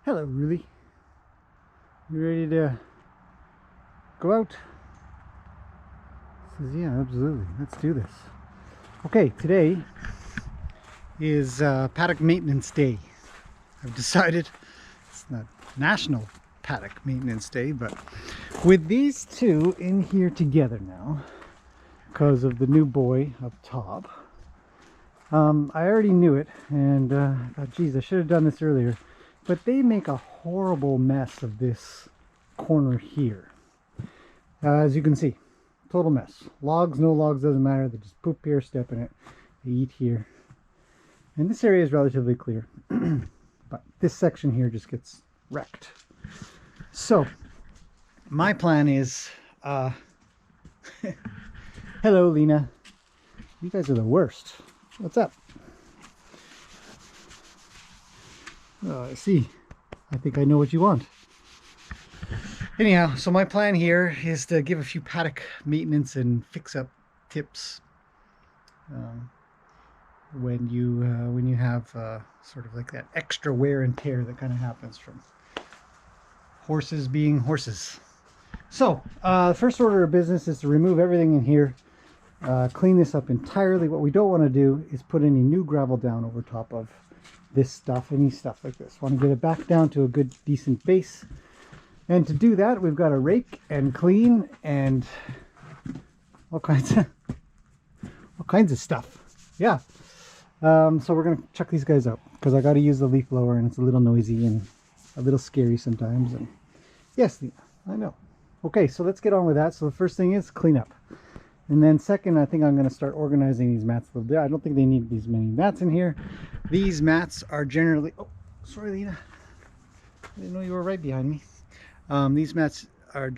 Hello, Ruby. You ready to go out? Says, yeah, absolutely. Let's do this. Okay, today is paddock maintenance day. I've decided it's not National Paddock Maintenance Day, but with these two in here together now, because of the new boy up top, I already knew it, and I thought, geez, I should have done this earlier. But they make a horrible mess of this corner here. As you can see, total mess. Logs, no logs, doesn't matter. They just poop here, step in it. They eat here. And this area is relatively clear. But this section here just gets wrecked. So, my plan is... Hello, Lena. You guys are the worst. What's up? I see. I think I know what you want. Anyhow, so my plan here is to give a few paddock maintenance and fix-up tips when you have sort of like that extra wear and tear that kind of happens from horses being horses. So, the first order of business is to remove everything in here, clean this up entirely. What we don't want to do is put any new gravel down over top of this stuff, any stuff like this. Want to get it back down to a good decent base, and to do that we've got to rake and clean and all kinds of stuff. Yeah. So we're gonna chuck these guys out because I got to use the leaf blower and it's a little noisy and a little scary sometimes. And yes, I know. Okay, so let's get on with that. So the first thing is clean up. And then second, I think I'm going to start organizing these mats a little bit. I don't think they need these many mats in here. These mats are generally... Oh, sorry, Lena. I didn't know you were right behind me. These mats are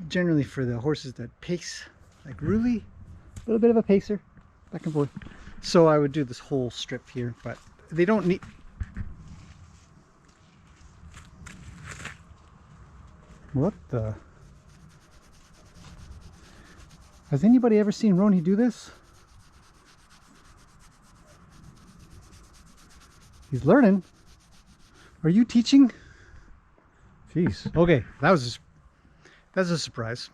generally for the horses that pace, like Ruby. A little bit of a pacer, back and forth. So I would do this whole strip here, but they don't need... What the... Has anybody ever seen Roni do this? He's learning. Are you teaching? Jeez. Okay, that's a surprise.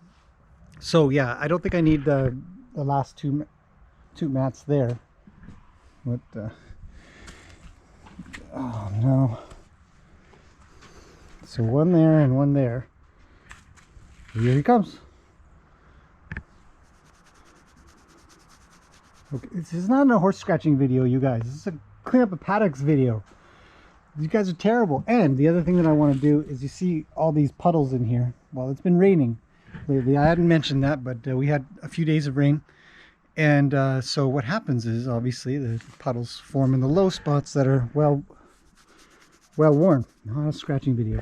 So yeah, I don't think I need the last two mats there. What the... Oh no. So one there and one there. Here he comes. Okay, this is not a horse scratching video, you guys. This is a clean up a paddocks video. You guys are terrible. And the other thing that I want to do is, you see all these puddles in here. Well, it's been raining lately. I hadn't mentioned that, but we had a few days of rain. And so what happens is, obviously, the puddles form in the low spots that are well worn. Not a scratching video.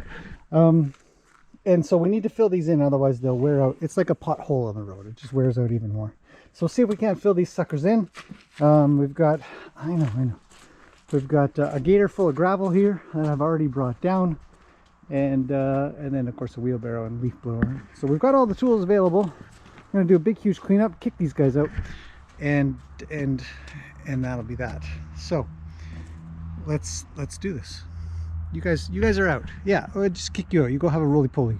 And so we need to fill these in, otherwise they'll wear out. It's like a pothole on the road. It just wears out even more. So see if we can't fill these suckers in. We've got, I know. We've got a gator full of gravel here that I've already brought down. And then of course a wheelbarrow and leaf blower. So we've got all the tools available. I'm gonna do a big, huge cleanup, kick these guys out, and that'll be that. So let's do this. You guys are out. Yeah, I'll just kick you out. You go have a roly-poly.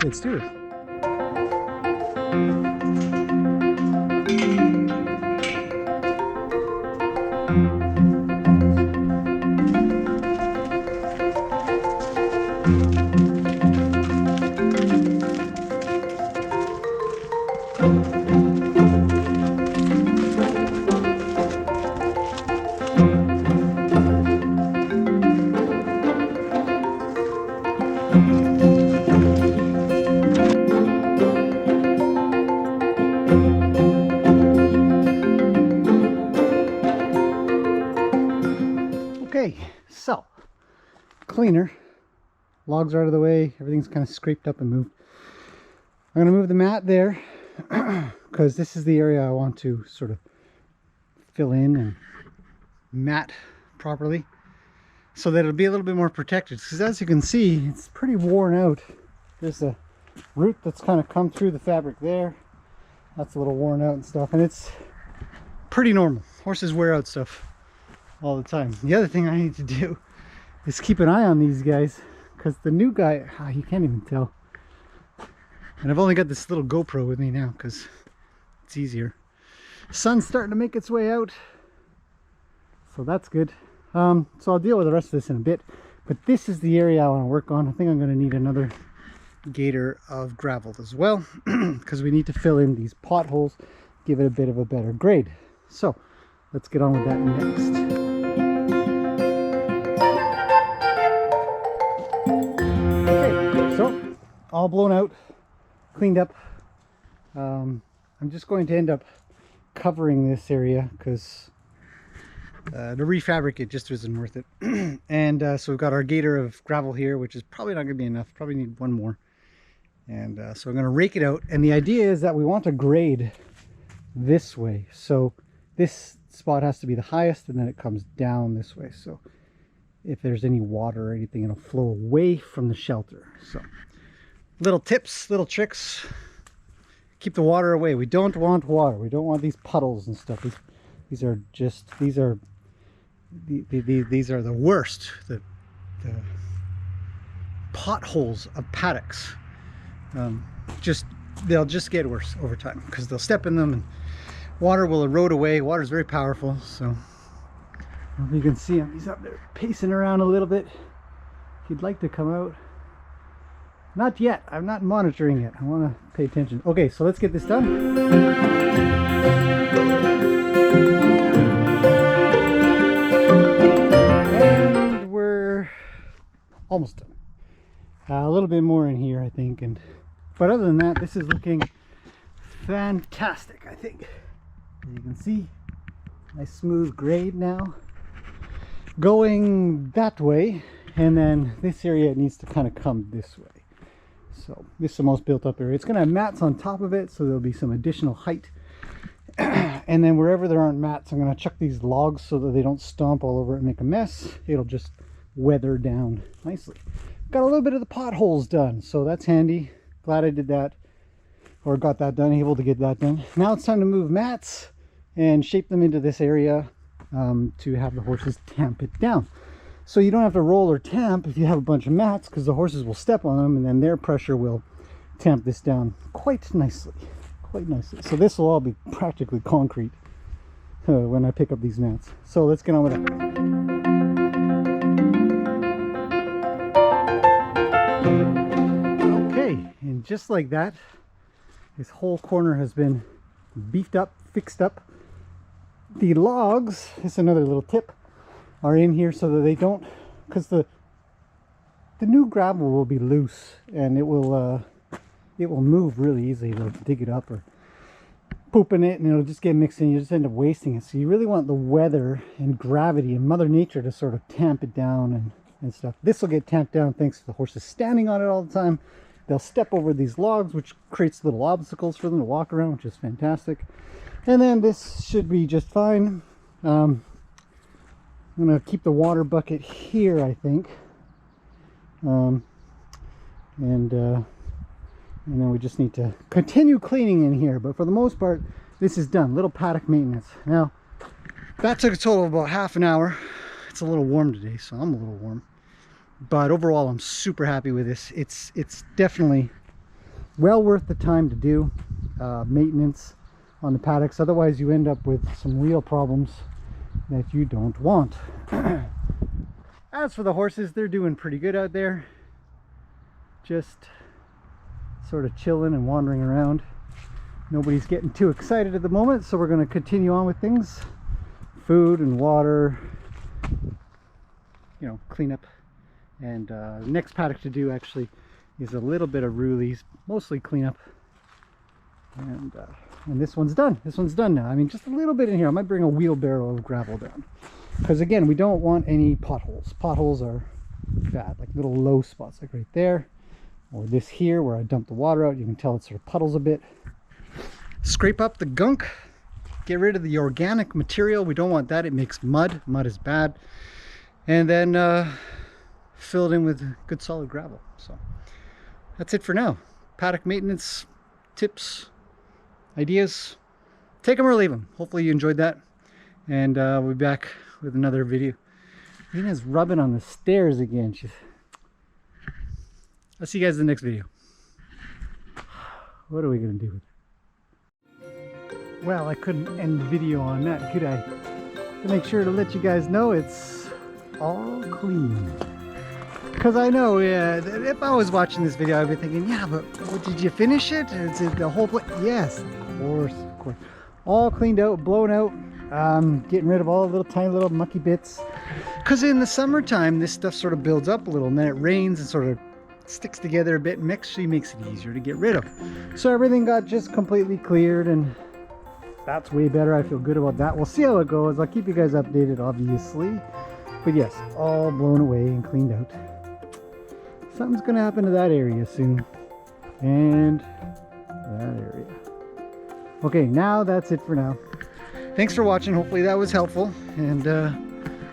Let's do it. Okay, so cleaner, logs are out of the way, everything's kind of scraped up and moved. I'm going to move the mat there because this is the area I want to sort of fill in and mat properly so that it'll be a little bit more protected, because as you can see, it's pretty worn out. There's a root that's kind of come through the fabric there. That's a little worn out and stuff, and it's pretty normal. Horses wear out stuff all the time. The other thing I need to do is keep an eye on these guys, because the new guy, you can't even tell. And I've only got this little GoPro with me now because it's easier. Sun's starting to make its way out, so that's good. So I'll deal with the rest of this in a bit, but this is the area I want to work on. I think I'm going to need another gator of gravel as well, because we need to fill in these potholes, give it a bit of a better grade. So let's get on with that next. Okay, so all blown out, cleaned up. I'm just going to end up covering this area because to refabricate just isn't worth it. And so we've got our gator of gravel here, which is probably not going to be enough. Probably need one more. And so I'm going to rake it out. And the idea is that we want to grade this way. So this spot has to be the highest, and then it comes down this way. So if there's any water or anything, it'll flow away from the shelter. So little tips, little tricks. Keep the water away. We don't want water. We don't want these puddles and stuff. These are the worst. The potholes of paddocks. They'll just get worse over time because they'll step in them and water will erode away. Water is very powerful. So I don't know if you can see him. He's up there pacing around a little bit. If you'd like to come out. Not yet. I'm not monitoring it. I want to pay attention. Okay, so let's get this done. And we're almost done. A little bit more in here, I think. But other than that, this is looking fantastic, I think. As you can see, nice smooth grade now. Going that way, and then this area needs to kind of come this way. So this is the most built up area. It's going to have mats on top of it, so there'll be some additional height. And then wherever there aren't mats, I'm going to chuck these logs so that they don't stomp all over it and make a mess. It'll just weather down nicely. Got a little bit of the potholes done, so that's handy. Glad I did that, or got that done, able to get that done. Now it's time to move mats and shape them into this area to have the horses tamp it down. So you don't have to roll or tamp if you have a bunch of mats, because the horses will step on them and then their pressure will tamp this down quite nicely. So this will all be practically concrete when I pick up these mats. So let's get on with it. Okay, and just like that, this whole corner has been beefed up, fixed up. The logs, this is another little tip, are in here so that they don't, because the new gravel will be loose and it will move really easily. It'll dig it up or poop in it and it'll just get mixed in. You just end up wasting it. So you really want the weather and gravity and Mother Nature to sort of tamp it down and stuff. This will get tamped down thanks to the horses standing on it all the time. They'll step over these logs, which creates little obstacles for them to walk around, which is fantastic. And then this should be just fine. I'm going to keep the water bucket here, I think. And then we just need to continue cleaning in here. But for the most part, this is done. Little paddock maintenance. Now, that took a total of about half an hour. It's a little warm today, so I'm a little warm. But overall, I'm super happy with this. It's definitely well worth the time to do maintenance on the paddocks. Otherwise, you end up with some real problems that you don't want. As for the horses, they're doing pretty good out there. Just sort of chilling and wandering around. Nobody's getting too excited at the moment, so we're going to continue on with things. Food and water, you know, clean up. And the next paddock to do actually is a little bit of rouleys, mostly cleanup. And this one's done. This one's done now. I mean, just a little bit in here. I might bring a wheelbarrow of gravel down. Because again, we don't want any potholes. Potholes are bad, like little low spots, like right there. Or this here where I dump the water out. You can tell it sort of puddles a bit. Scrape up the gunk. Get rid of the organic material. We don't want that. It makes mud. Mud is bad. And then fill it in with good solid gravel. So that's it for now. Paddock maintenance tips, ideas, take them or leave them. Hopefully you enjoyed that. And we'll be back with another video. Lena's rubbing on the stairs again. I'll see you guys in the next video. What are we gonna do with it? Well, I couldn't end the video on that, could I? To make sure to let you guys know it's all clean. Because I know if I was watching this video, I'd be thinking, yeah, but did you finish it? Is it the whole place? Yes, of course, of course. All cleaned out, blown out, getting rid of all the little tiny little mucky bits. Because in the summertime, this stuff sort of builds up a little, and then it rains and sort of sticks together a bit and actually makes it easier to get rid of. So everything got just completely cleared, and that's way better. I feel good about that. We'll see how it goes. I'll keep you guys updated, obviously. But yes, all blown away and cleaned out. Something's gonna happen to that area soon, and that area. Okay, now that's it for now. Thanks for watching. Hopefully that was helpful. And the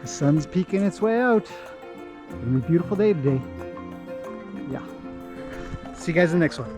sun's peeking its way out. It's gonna be a beautiful day today. Yeah. See you guys in the next one.